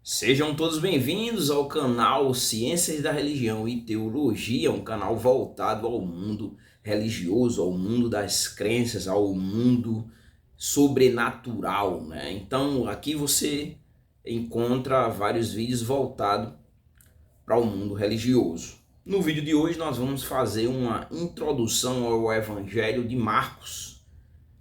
Sejam todos bem-vindos ao canal Ciências da Religião e Teologia, um canal voltado ao mundo religioso, ao mundo das crenças, ao mundo sobrenatural, né? Então, aqui você encontra vários vídeos voltados para o mundo religioso. No vídeo de hoje nós vamos fazer uma introdução ao Evangelho de Marcos.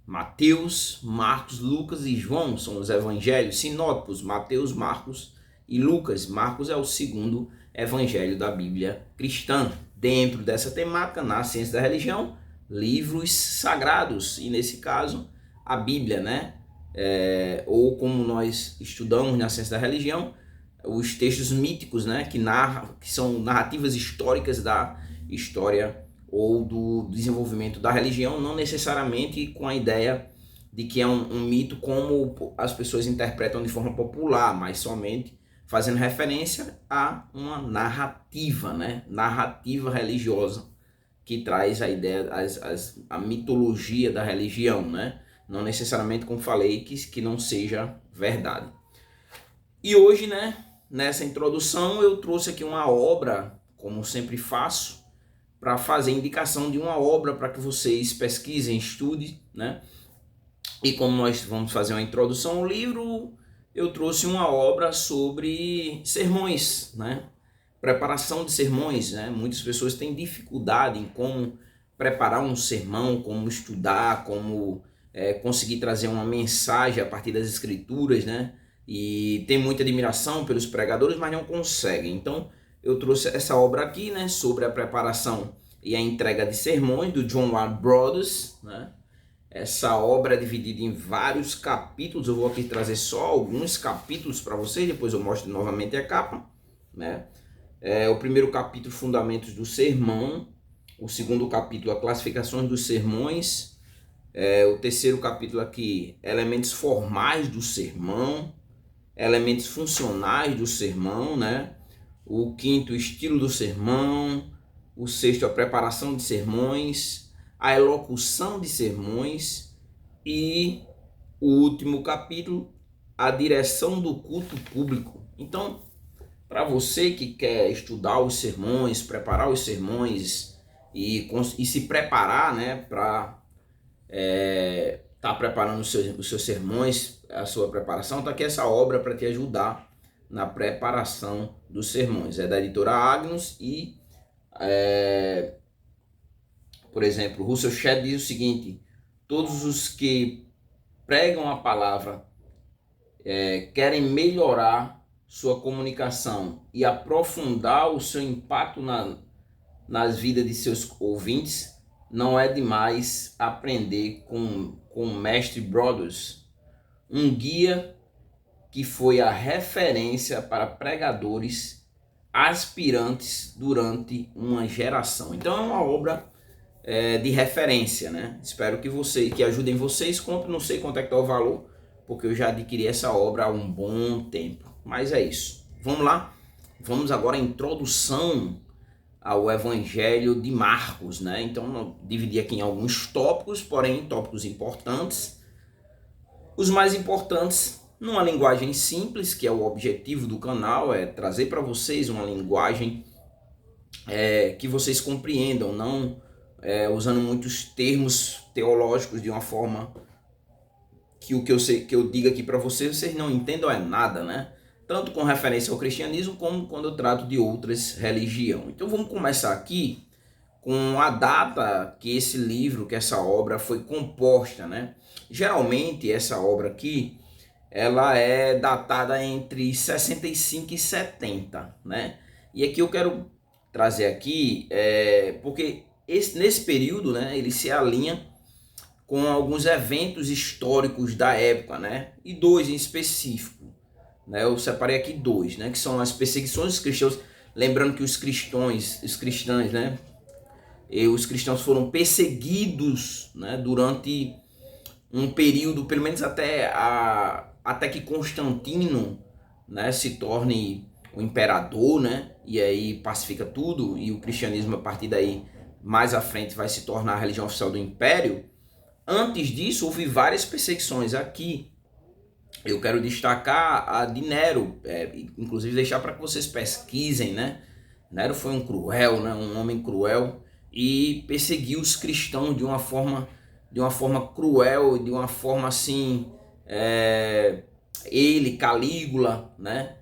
Mateus, Marcos, Lucas e João são os evangelhos sinóticos. Mateus, Marcos e Lucas. Marcos é o segundo evangelho da Bíblia cristã. Dentro dessa temática, na ciência da religião, livros sagrados. E nesse caso, a Bíblia, né? Ou como nós estudamos na ciência da religião, os textos míticos, né? Que são narrativas históricas da história ou do desenvolvimento da religião, não necessariamente com a ideia de que é um mito como as pessoas interpretam de forma popular, mas somente fazendo referência a uma narrativa, né? Narrativa religiosa que traz a ideia, a mitologia da religião, né? Não necessariamente, como falei, que não seja verdade. E hoje, né, nessa introdução, eu trouxe aqui uma obra, como sempre faço, para fazer indicação de uma obra para que vocês pesquisem, estudem, né? E como nós vamos fazer uma introdução ao livro, eu trouxe uma obra sobre sermões, né? Preparação de sermões, né? Muitas pessoas têm dificuldade em como preparar um sermão, como estudar, como conseguir trazer uma mensagem a partir das escrituras, né? E tem muita admiração pelos pregadores, mas não conseguem. Então, eu trouxe essa obra aqui, né, sobre a preparação e a entrega de sermões do John Ward Brothers, né? Essa obra é dividida em vários capítulos. Eu vou aqui trazer só alguns capítulos para vocês, depois eu mostro novamente a capa, né? O primeiro capítulo, Fundamentos do Sermão. O segundo capítulo, a Classificações dos Sermões. O terceiro capítulo aqui, Elementos Formais do Sermão. Elementos Funcionais do Sermão, né? O quinto, Estilo do Sermão. O sexto, a Preparação de Sermões. A Elocução de Sermões. E o último capítulo, a Direção do Culto Público. Então, para você que quer estudar os sermões, preparar os sermões e se preparar, né, para tá preparando os seus sermões, a sua preparação, tá aqui essa obra para te ajudar na preparação dos sermões. É da editora Agnus e, por exemplo, Russell Shedd diz o seguinte: todos os que pregam a palavra querem melhorar sua comunicação e aprofundar o seu impacto nas vidas de seus ouvintes, não é demais aprender com o Mestre Brothers, um guia que foi a referência para pregadores aspirantes durante uma geração. Então é uma obra de referência, né? Espero que ajudem vocês. Compre, não sei quanto é que está o valor, porque eu já adquiri essa obra há um bom tempo. Mas é isso. Vamos lá? Vamos agora à introdução ao Evangelho de Marcos, né? Então, eu dividi aqui em alguns tópicos, porém tópicos importantes. Os mais importantes, numa linguagem simples, que é o objetivo do canal, é trazer para vocês uma linguagem que vocês compreendam, não usando muitos termos teológicos de uma forma que o que eu digo aqui para vocês não entendam nada, né? Tanto com referência ao cristianismo, como quando eu trato de outras religiões. Então vamos começar aqui com a data que esse livro, que essa obra foi composta, né? Geralmente essa obra aqui, ela é datada entre 65 e 70, né? E aqui eu quero trazer aqui, porque nesse período, né, ele se alinha com alguns eventos históricos da época, né? E dois em específico. Eu separei aqui dois, né, que são as perseguições dos cristãos. Lembrando que os cristãos, né, os cristãos foram perseguidos, né, durante um período, pelo menos até que Constantino, né, se torne o imperador, né, e aí pacifica tudo, e o cristianismo a partir daí mais à frente vai se tornar a religião oficial do império. Antes disso houve várias perseguições aqui. eu quero destacar a de Nero, inclusive deixar para que vocês pesquisem, né? Nero foi um cruel, né? Um homem cruel e perseguiu os cristãos de uma forma cruel, de uma forma assim, ele, Calígula, né?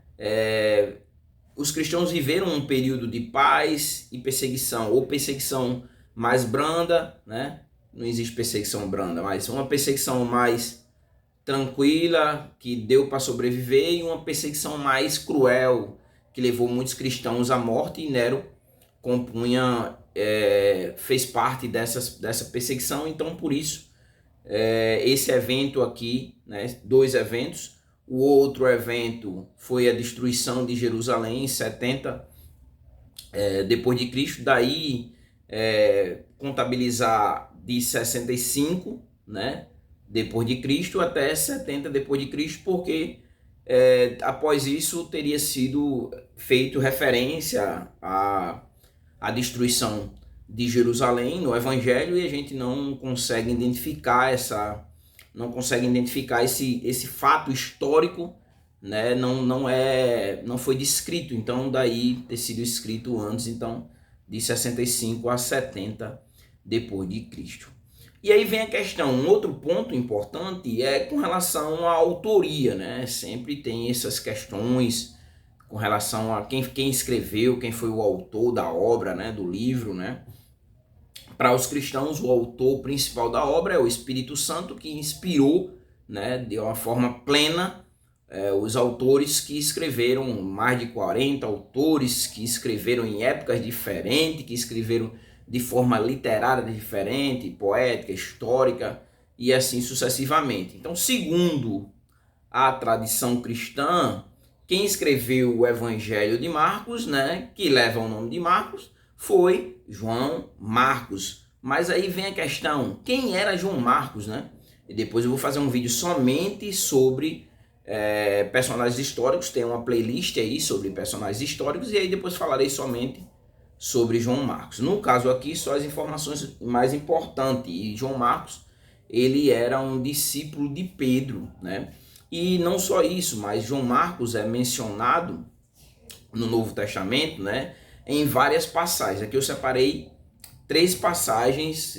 Os cristãos viveram um período de paz e perseguição, ou perseguição mais branda, né? Não existe perseguição branda, mas uma perseguição mais tranquila, que deu para sobreviver, e uma perseguição mais cruel, que levou muitos cristãos à morte, e Nero fez parte dessa perseguição. Então, por isso, esse evento aqui, né, 2 eventos. O outro evento foi a destruição de Jerusalém em 70 depois de Cristo. Daí contabilizar de 65, né, depois de Cristo até 70 depois de Cristo, porque após isso teria sido feito referência à destruição de Jerusalém no Evangelho, e a gente não consegue identificar esse fato histórico, né? Não foi descrito, então daí ter sido escrito antes, então de 65 a 70 depois de Cristo. E aí vem a questão, um outro ponto importante é com relação à autoria, né? Sempre tem essas questões com relação a quem escreveu, quem foi o autor da obra, né? Do livro, né? Para os cristãos, o autor principal da obra é o Espírito Santo, que inspirou, né, de uma forma plena, os autores que escreveram, mais de 40 autores que escreveram em épocas diferentes, que escreveram de forma literária diferente, poética, histórica e assim sucessivamente. Então, segundo a tradição cristã, quem escreveu o Evangelho de Marcos, né, que leva o nome de Marcos, foi João Marcos. Mas aí vem a questão, quem era João Marcos, né? E depois eu vou fazer um vídeo somente sobre personagens históricos, tem uma playlist aí sobre personagens históricos, e aí depois falarei somente sobre João Marcos. No caso aqui, só as informações mais importantes. E João Marcos, ele era um discípulo de Pedro, né? E não só isso, mas João Marcos é mencionado no Novo Testamento, né, em várias passagens. Aqui eu separei 3 passagens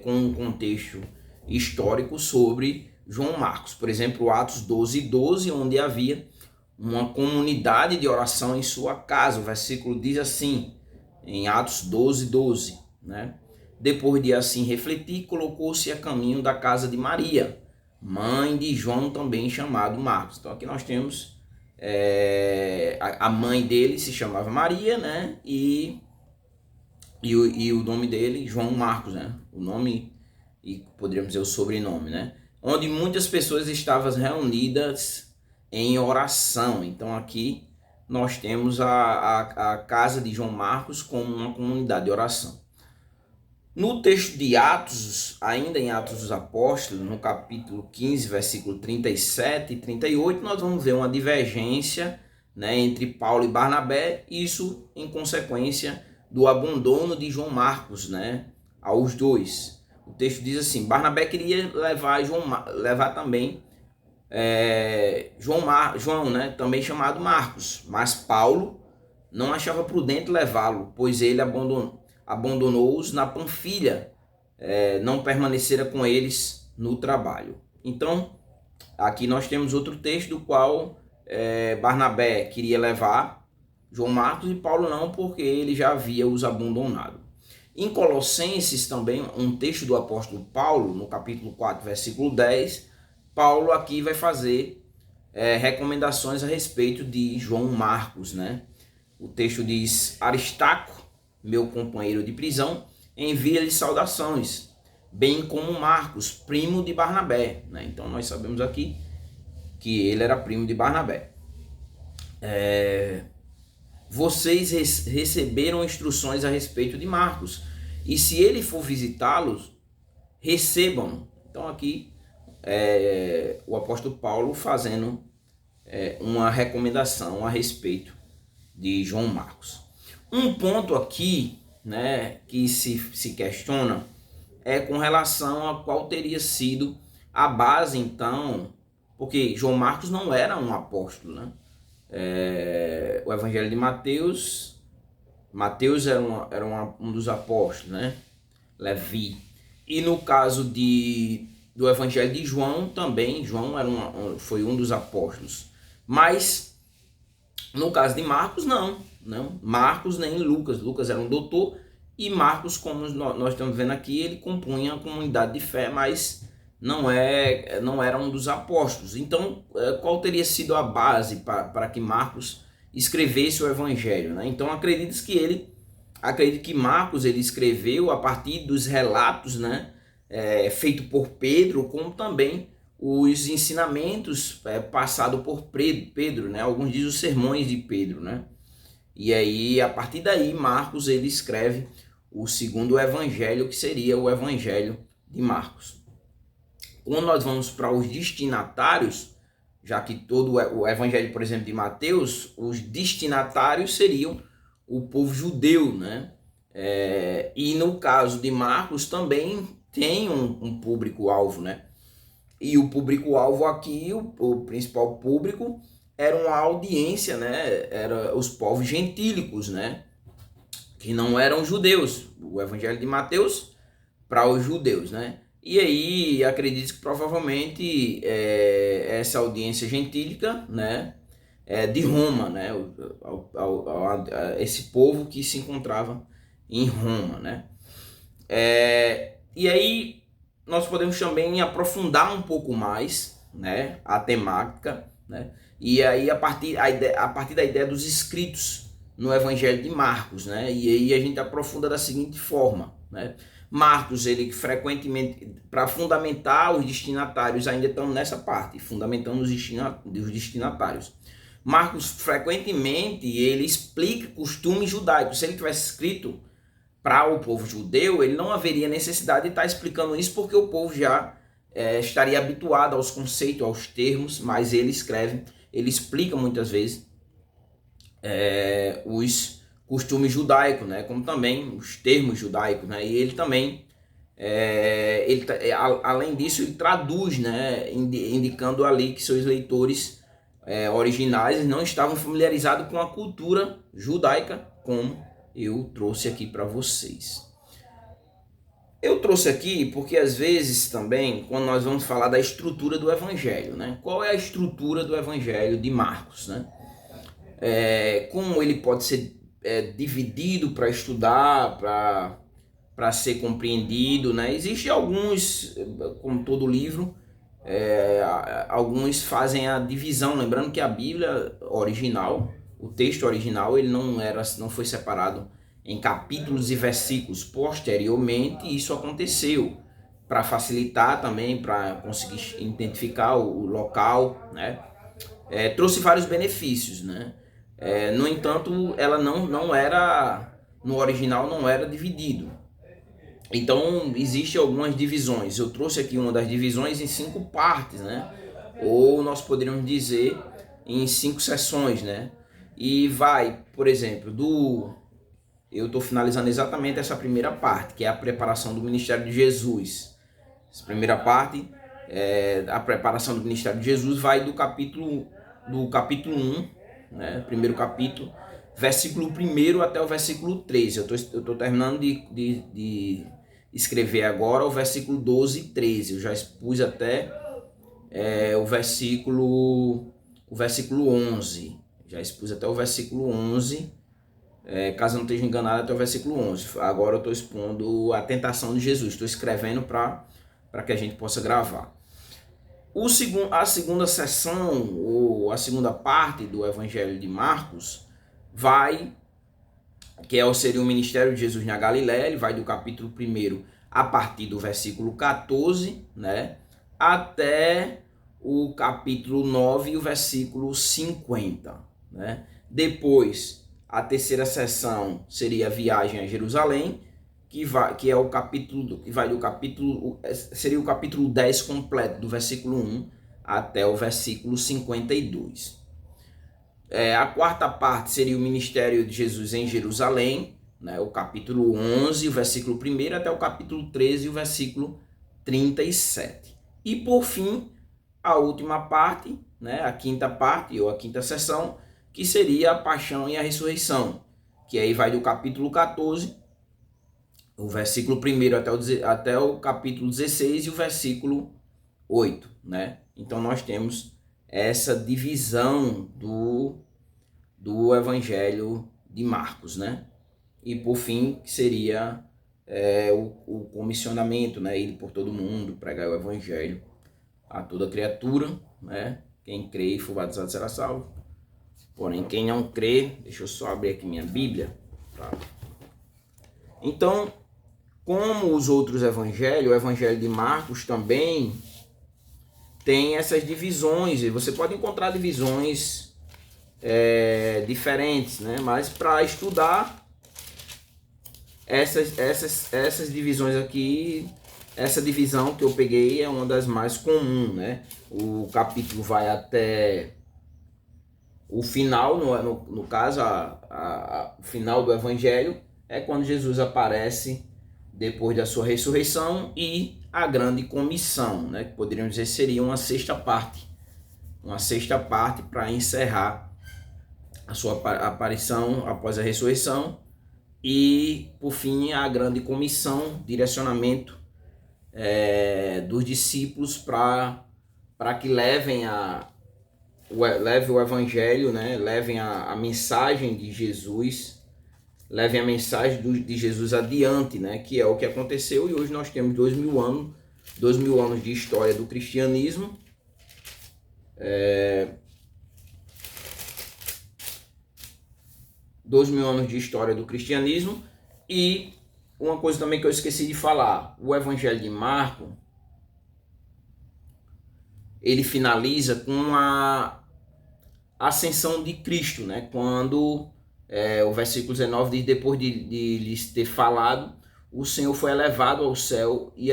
com um contexto histórico sobre João Marcos. Por exemplo, Atos 12:12, onde havia uma comunidade de oração em sua casa. O versículo diz assim, em Atos 12:12, né? Depois de assim refletir, colocou-se a caminho da casa de Maria, mãe de João, também chamado Marcos. Então aqui nós temos a mãe dele se chamava Maria, né? E o nome dele, João Marcos, né? O nome e poderíamos dizer o sobrenome, né? Onde muitas pessoas estavam reunidas em oração. Então aqui nós temos a casa de João Marcos como uma comunidade de oração. No texto de Atos, ainda em Atos dos Apóstolos, no capítulo 15, versículo 37 e 38, nós vamos ver uma divergência, né, entre Paulo e Barnabé, isso em consequência do abandono de João Marcos, né, aos dois. O texto diz assim, Barnabé queria levar também João, né, também chamado Marcos, mas Paulo não achava prudente levá-lo, pois ele abandonou-os na Panfilha, não permanecera com eles no trabalho. Então, aqui nós temos outro texto do qual Barnabé queria levar João Marcos e Paulo não, porque ele já havia os abandonado. Em Colossenses também, um texto do apóstolo Paulo, no capítulo 4, versículo 10, Paulo aqui vai fazer recomendações a respeito de João Marcos, né? O texto diz, Aristarco, meu companheiro de prisão, envia-lhe saudações, bem como Marcos, primo de Barnabé, né? Então nós sabemos aqui que ele era primo de Barnabé. Vocês receberam instruções a respeito de Marcos, e se ele for visitá-los, recebam. Então aqui o apóstolo Paulo fazendo uma recomendação a respeito de João Marcos. Um ponto aqui, né, que se questiona é com relação a qual teria sido a base, então, porque João Marcos não era um apóstolo, né? O Evangelho de Mateus era, um dos apóstolos, né? Levi. E no caso do Evangelho de João também, João foi um dos apóstolos. Mas no caso de Marcos, não. Marcos nem Lucas. Lucas era um doutor e Marcos, como nós estamos vendo aqui, ele compunha a comunidade de fé, mas não era um dos apóstolos. Então, qual teria sido a base para que Marcos escrevesse o Evangelho, né? Então, acredito que Marcos ele escreveu a partir dos relatos, né, feito por Pedro, como também os ensinamentos passados por Pedro, né? Alguns dizem os sermões de Pedro, né? E aí, a partir daí, Marcos ele escreve o segundo evangelho, que seria o Evangelho de Marcos. Quando nós vamos para os destinatários, já que todo o evangelho, por exemplo, de Mateus, os destinatários seriam o povo judeu, né? E no caso de Marcos também tem um público-alvo, né? E o público-alvo aqui, o principal público, era uma audiência, né? Era os povos gentílicos, né? Que não eram judeus. O Evangelho de Mateus para os judeus, né? E aí, acredito que provavelmente essa audiência gentílica, né? De Roma, né? Esse povo que se encontrava em Roma, né? E aí, nós podemos também aprofundar um pouco mais, né, a temática, né? E aí a partir da ideia dos escritos no Evangelho de Marcos, né? E aí a gente aprofunda da seguinte forma, né? Marcos, ele frequentemente, para fundamentar os destinatários, ainda estamos nessa parte, fundamentando os destinatários. Marcos, frequentemente, ele explica costumes judaicos. Se ele tivesse escrito para o povo judeu, ele não haveria necessidade de estar explicando isso, porque o povo já estaria habituado aos conceitos, aos termos, mas ele explica muitas vezes os costumes judaicos, né, como também os termos judaicos, né, e ele também, além disso, ele traduz, né, indicando ali que seus leitores originais não estavam familiarizados com a cultura judaica, como eu trouxe aqui para vocês. Eu trouxe aqui porque às vezes também, quando nós vamos falar da estrutura do Evangelho, né? Qual é a estrutura do Evangelho de Marcos, né? Como ele pode ser dividido para estudar, para ser compreendido, né? Existem alguns, como todo livro, alguns fazem a divisão, lembrando que a Bíblia original, o texto original, ele não foi separado em capítulos e versículos. Posteriormente, isso aconteceu para facilitar também, para conseguir identificar o local, né? Trouxe vários benefícios, né? No entanto, ela não era, no original não era dividido. Então, existem algumas divisões. Eu trouxe aqui uma das divisões em 5 partes, né? Ou nós poderíamos dizer em 5 sessões, né? E vai, por exemplo, eu estou finalizando exatamente essa primeira parte, que é a preparação do ministério de Jesus. Essa primeira parte, a preparação do ministério de Jesus, vai do capítulo 1, né? Primeiro capítulo, versículo 1 até o versículo 13. Eu estou terminando de escrever agora o versículo 12 e 13. Eu já expus até o versículo 11. Já expus até o versículo 11, caso eu não esteja enganado, até o versículo 11. Agora eu estou expondo a tentação de Jesus. Estou escrevendo para que a gente possa gravar. A segunda sessão, ou a segunda parte do Evangelho de Marcos, seria o ministério de Jesus na Galiléia. Ele vai do capítulo 1 a partir do versículo 14, né, até o capítulo 9 e o versículo 50. Né? Depois, a terceira sessão seria a viagem a Jerusalém, seria o capítulo 10 completo, do versículo 1 até o versículo 52. A quarta parte seria o ministério de Jesus em Jerusalém, né, o capítulo 11, o versículo 1 até o capítulo 13, o versículo 37. E por fim, a última parte, né, a quinta parte ou a quinta sessão, que seria a paixão e a ressurreição, que aí vai do capítulo 14, o versículo 1 até o capítulo 16 e o versículo 8, né? Então nós temos essa divisão do Evangelho de Marcos, né? E por fim, que seria o comissionamento, né? Ir por todo mundo, pregar o Evangelho a toda criatura, né? Quem crê e for batizado será salvo. Porém, quem não crê, deixa eu só abrir aqui minha Bíblia. Tá? Então, como os outros evangelhos, o Evangelho de Marcos também tem essas divisões. E você pode encontrar divisões diferentes, né? Mas para estudar essas divisões aqui, essa divisão que eu peguei é uma das mais comuns, né? O capítulo vai até o final, no caso, o final do Evangelho é quando Jesus aparece depois da sua ressurreição, e a grande comissão, né? Que poderíamos dizer seria uma sexta parte para encerrar a sua aparição após a ressurreição, e por fim a grande comissão, direcionamento dos discípulos para que levem o evangelho, né? Levem a mensagem de Jesus, levem a mensagem de Jesus adiante, né? Que é o que aconteceu, e hoje nós temos 2000 anos de história do cristianismo, 2000 anos de história do cristianismo. E uma coisa também que eu esqueci de falar, o Evangelho de Marcos, ele finaliza com a ascensão de Cristo, né? Quando o versículo 19 diz: depois de lhes ter falado, o Senhor foi elevado ao céu e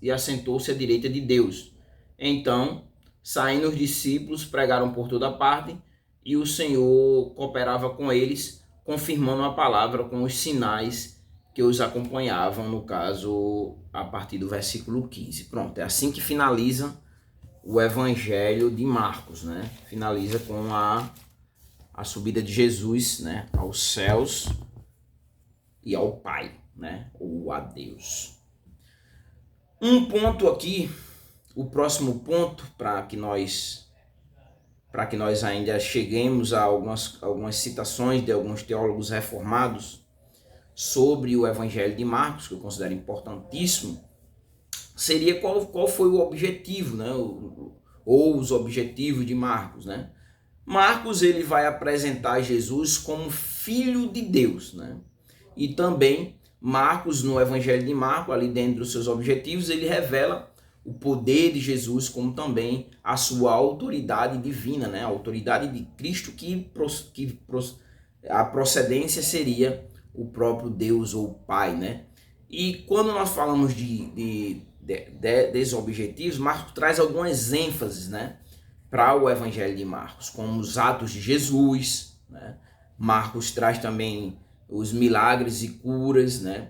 assentou-se à direita de Deus. Então, saindo os discípulos, pregaram por toda parte, e o Senhor cooperava com eles, confirmando a palavra com os sinais que os acompanhavam, no caso, a partir do versículo 15. Pronto, é assim que finaliza o Evangelho de Marcos, né? Finaliza com a subida de Jesus, né, aos céus e ao Pai, né, ou a Deus. Um ponto aqui, o próximo ponto, para que nós ainda cheguemos a algumas citações de alguns teólogos reformados sobre o Evangelho de Marcos, que eu considero importantíssimo, seria qual foi o objetivo, né, ou os objetivos de Marcos, né? Marcos, ele vai apresentar Jesus como filho de Deus, né? E também Marcos, no Evangelho de Marcos, ali dentro dos seus objetivos, ele revela o poder de Jesus, como também a sua autoridade divina, né? A autoridade de Cristo, que a procedência seria o próprio Deus ou Pai, né? E quando nós falamos desses objetivos, Marcos traz algumas ênfases, né, para o Evangelho de Marcos, como os atos de Jesus, né? Marcos traz também os milagres e curas, né?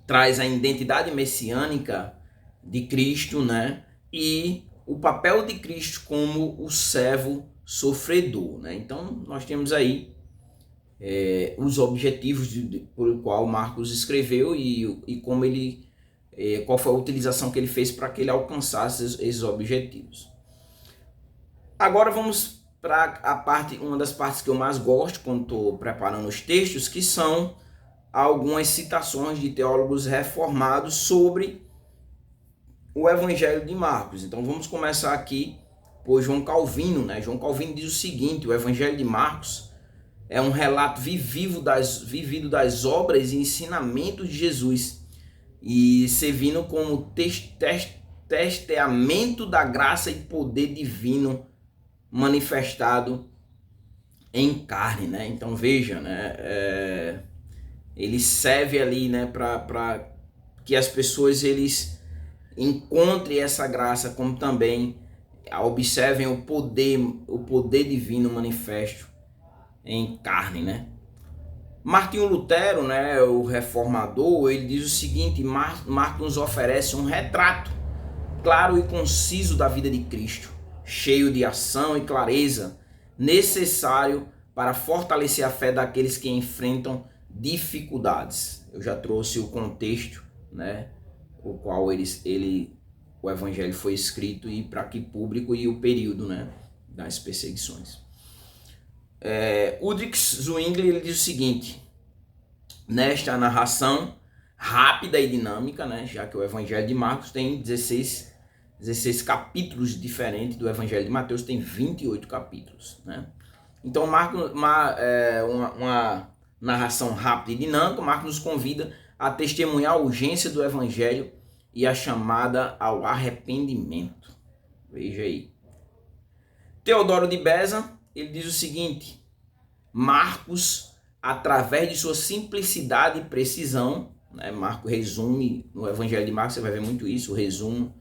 Traz a identidade messiânica de Cristo, né? E o papel de Cristo como o servo sofredor, né? Então nós temos aí os objetivos por o qual Marcos escreveu e como ele, qual foi a utilização que ele fez para que ele alcançasse esses objetivos. Agora vamos para uma das partes que eu mais gosto quando estou preparando os textos, que são algumas citações de teólogos reformados sobre o Evangelho de Marcos. Então vamos começar aqui por João Calvino, né? João Calvino diz o seguinte: o Evangelho de Marcos é um relato vivido das obras e ensinamentos de Jesus, e servindo como testeamento da graça e poder divino manifestado em carne, né? Então veja, né? Ele serve ali, né, para que as pessoas eles encontrem essa graça, como também observem o poder divino manifesto em carne, né? Martinho Lutero, né, o reformador, ele diz o seguinte: Marcos nos oferece um retrato claro e conciso da vida de Cristo, cheio de ação e clareza, necessário para fortalecer a fé daqueles que enfrentam dificuldades. Eu já trouxe o contexto, né, o qual o evangelho foi escrito e para que público e o período, né, das perseguições. Ulrich Zwingli ele diz o seguinte: nesta narração rápida e dinâmica, né, já que o evangelho de Marcos tem 16 capítulos diferentes, do evangelho de Mateus tem 28 capítulos, né? Então Marcos, uma narração rápida e dinâmica, Marcos nos convida a testemunhar a urgência do evangelho e a chamada ao arrependimento. Veja aí. Teodoro de Beza, ele diz o seguinte: Marcos, através de sua simplicidade e precisão, né, Marcos resume, no evangelho de Marcos você vai ver muito isso, o resumo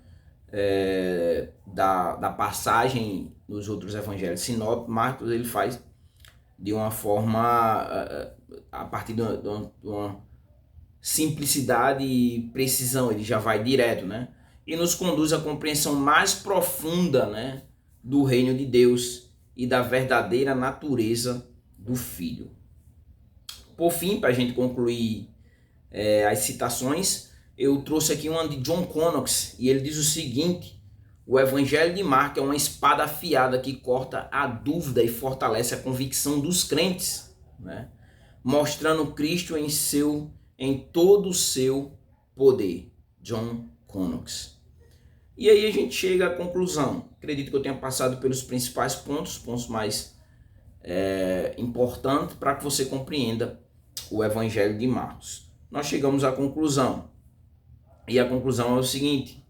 da passagem nos outros evangelhos sinópticos. Marcos ele faz de uma forma, a partir de uma simplicidade e precisão, ele já vai direto, né? E nos conduz à compreensão mais profunda, né, do reino de Deus e da verdadeira natureza do Filho. Por fim, para a gente concluir as citações, eu trouxe aqui uma de John Connox, e ele diz o seguinte: o Evangelho de Marcos é uma espada afiada que corta a dúvida e fortalece a convicção dos crentes, né? Mostrando Cristo em todo o seu poder. John Connox. E aí a gente chega à conclusão. Acredito que eu tenha passado pelos principais pontos mais importantes para que você compreenda o Evangelho de Marcos. Nós chegamos à conclusão. E a conclusão é o seguinte,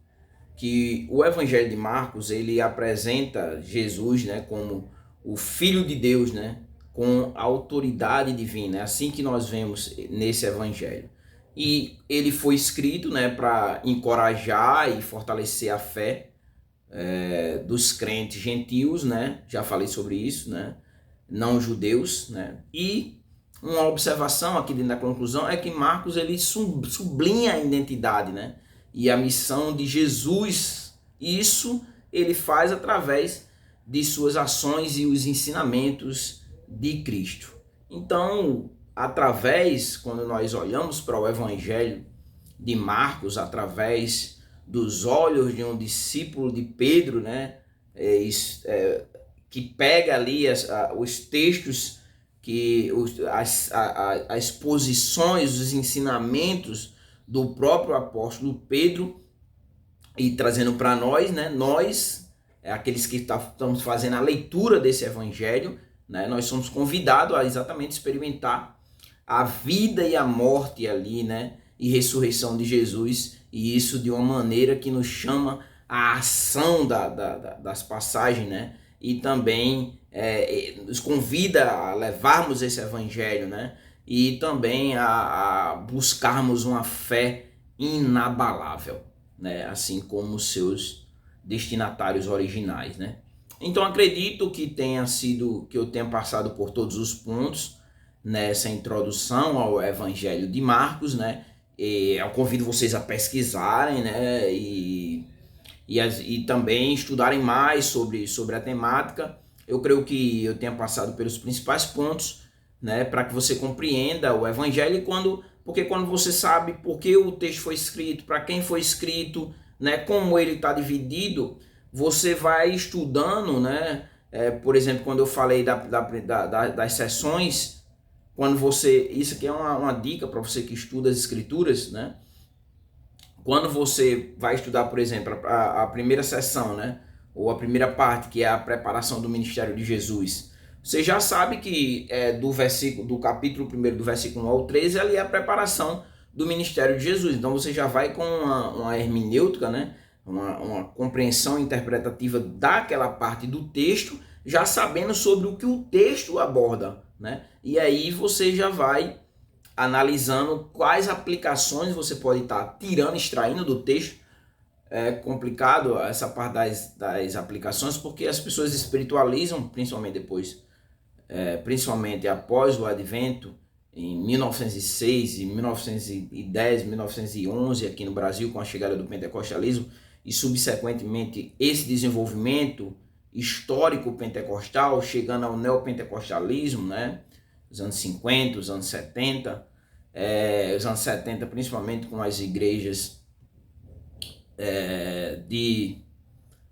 que o Evangelho de Marcos, ele apresenta Jesus, né, como o Filho de Deus, né, com autoridade divina. É assim que nós vemos nesse Evangelho. E ele foi escrito, né, para encorajar e fortalecer a fé dos crentes gentios, né, já falei sobre isso, né, não judeus, né, e uma observação aqui dentro da conclusão é que Marcos ele sublinha a identidade, né, e a missão de Jesus. Isso ele faz através de suas ações e os ensinamentos de Cristo. Então, quando nós olhamos para o Evangelho de Marcos, através dos olhos de um discípulo de Pedro, né, que pega ali os textos, as posições, os ensinamentos do próprio apóstolo Pedro e trazendo para nós, né? Nós, aqueles que estamos fazendo a leitura desse evangelho, né? Nós somos convidados a exatamente experimentar a vida e a morte ali, né? E ressurreição de Jesus, e isso de uma maneira que nos chama a ação das passagens, né? E também nos convida a levarmos esse evangelho, né? E também a buscarmos uma fé inabalável, né? Assim como os seus destinatários originais, né? Então acredito que eu tenha passado por todos os pontos nessa introdução ao Evangelho de Marcos, né? Eu convido vocês a pesquisarem, né? E também estudarem mais sobre a temática. Eu creio que eu tenha passado pelos principais pontos, né, para que você compreenda o Evangelho, porque quando você sabe por que o texto foi escrito, para quem foi escrito, né, como ele está dividido, você vai estudando, né? Por exemplo, quando eu falei das sessões, isso aqui é uma dica para você que estuda as Escrituras, né? Quando você vai estudar, por exemplo, a primeira sessão, né, ou a primeira parte, que é a preparação do ministério de Jesus, você já sabe que do capítulo 1, do versículo 1 ao 13, ali é a preparação do ministério de Jesus. Então você já vai com uma hermenêutica, né, uma compreensão interpretativa daquela parte do texto, já sabendo sobre o que o texto aborda, né? E aí você já vai analisando quais aplicações você pode estar extraindo do texto. É complicado essa parte das aplicações, porque as pessoas espiritualizam, principalmente após o Advento, em 1906, em 1910, 1911, aqui no Brasil, com a chegada do pentecostalismo, e subsequentemente esse desenvolvimento histórico pentecostal, chegando ao neopentecostalismo, né? Os anos 50, os anos 70, os anos 70 principalmente com as igrejas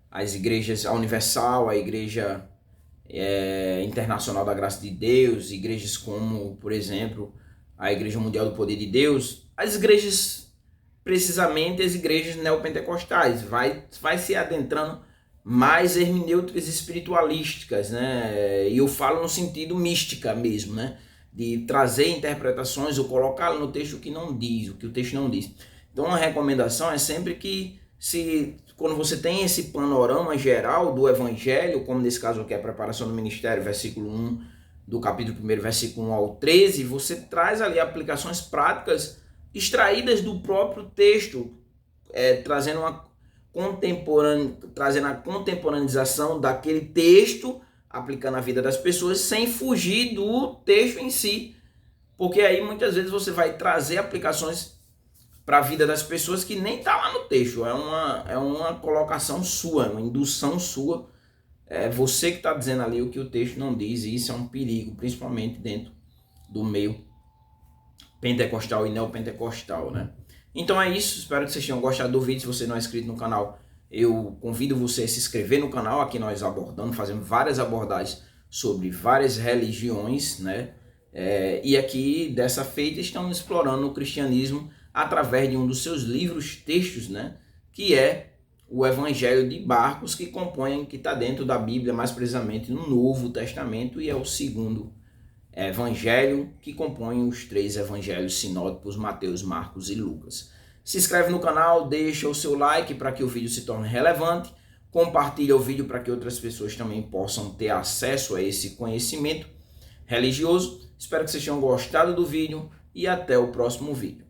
as igrejas, a Universal, a Igreja Internacional da Graça de Deus, igrejas como, por exemplo, a Igreja Mundial do Poder de Deus, as igrejas, precisamente as igrejas neopentecostais, vai se adentrando mais hermenêuticas espiritualísticas, né? E eu falo no sentido mística mesmo, né? De trazer interpretações ou colocá-lo no texto o que não diz, o que o texto não diz. Então a recomendação é sempre que, quando você tem esse panorama geral do Evangelho, como nesse caso aqui a preparação do ministério, versículo 1 do capítulo 1, versículo 1 ao 13, você traz ali aplicações práticas extraídas do próprio texto, trazendo a contemporaneização daquele texto, aplicando a vida das pessoas, sem fugir do texto em si, porque aí muitas vezes você vai trazer aplicações para a vida das pessoas que nem está lá no texto, é uma colocação sua, uma indução sua, é você que está dizendo ali o que o texto não diz, e isso é um perigo, principalmente dentro do meio pentecostal e neopentecostal, né? Então é isso, espero que vocês tenham gostado do vídeo. Se você não é inscrito no canal, eu convido você a se inscrever no canal. Aqui nós fazemos várias abordagens sobre várias religiões, né? E aqui, dessa feita, estamos explorando o cristianismo através de um dos seus livros, textos, né? Que é o Evangelho de Marcos, que está dentro da Bíblia, mais precisamente no Novo Testamento, e é o segundo evangelho que compõe os 3 evangelhos sinóticos, Mateus, Marcos e Lucas. Se inscreve no canal, deixa o seu like para que o vídeo se torne relevante, compartilha o vídeo para que outras pessoas também possam ter acesso a esse conhecimento religioso. Espero que vocês tenham gostado do vídeo e até o próximo vídeo.